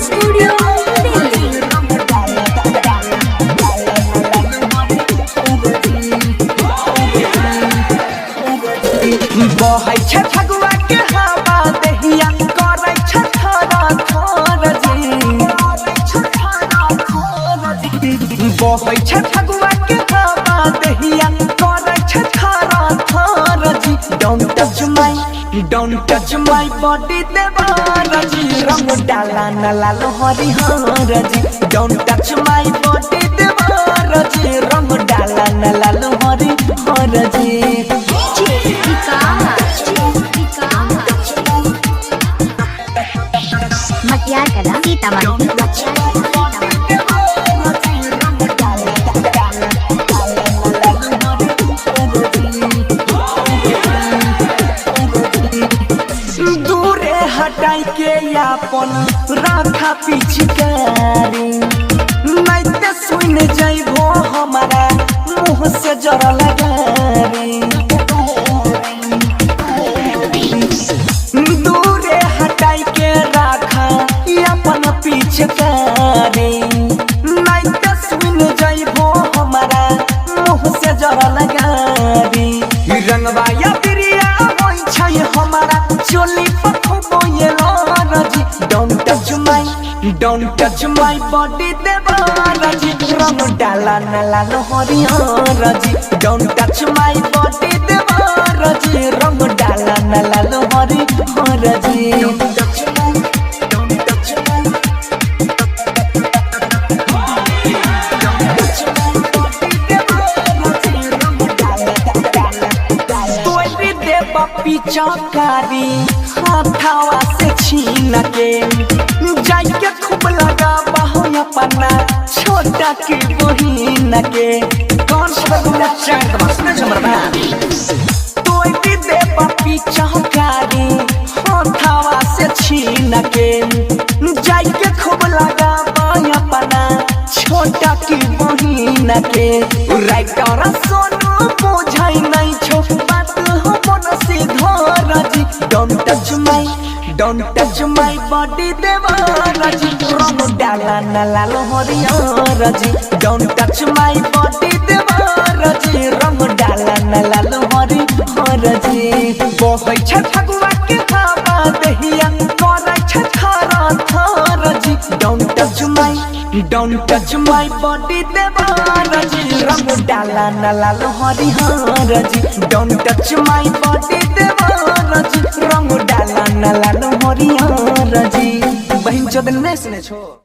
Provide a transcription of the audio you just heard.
Studio Delhi. बहै छै फगुआ के हवा दहिया करै छै थरा थर जी। बहै छै फगुआ के हवा दहिया करै छै थरा थर जी। Don't touch my body देवर जी, रंग डाला न लाल हरिहर जी। Don't touch my body देवर जी, रंग डाला न लाल हरिहर जी। मटियार कला सीतामढ़ी। दूरे हटाई के अपन राखा पिचकारी, नहीं ते सुन जाइबो हमारा मुँह से जरा लगारी। दूरे हटाई के राखा अपन पिचकारी, नहीं ते सुन जाइबो हमारा मुँह से जरा लगारी। रंगवा या प्रिया होई छै हमारा चोली पखबो ये लरजी। Don't touch my body देवर जी, रंग डाला न लाल हरिहर जी। Don't touch my body देवर जी, रंग डाला न लाल हरिहर जी। पिचकारी हाथावा से छीन के जाई के खूब लगा बाहो अपना छोटा की बहिन के। कौन सा गुना चांद बसने जमरदा तो भी दे पिचकारी हाथावा से छीन के जाई के खूब लगा बाहो अपना छोटा की बहिन के। राइटर सोनू बुझाई नहीं छो बात हो मन से धर जी। Don't touch my body देवर जी, रंग डाला न लाल हरिहर जी। Don't touch my body देवर जी, रंग डाला न लाल हरिहर जी। बहै छै फगुआ के हवा दहिया करै छै थरा थर जी। Don't touch my body देवर जी, रंग डाला न लाल हरिहर जी। Don't touch my body देवर जी, रंग डाला न लाल हरिहर जी। बहिन चोदन नहीं सुने छो।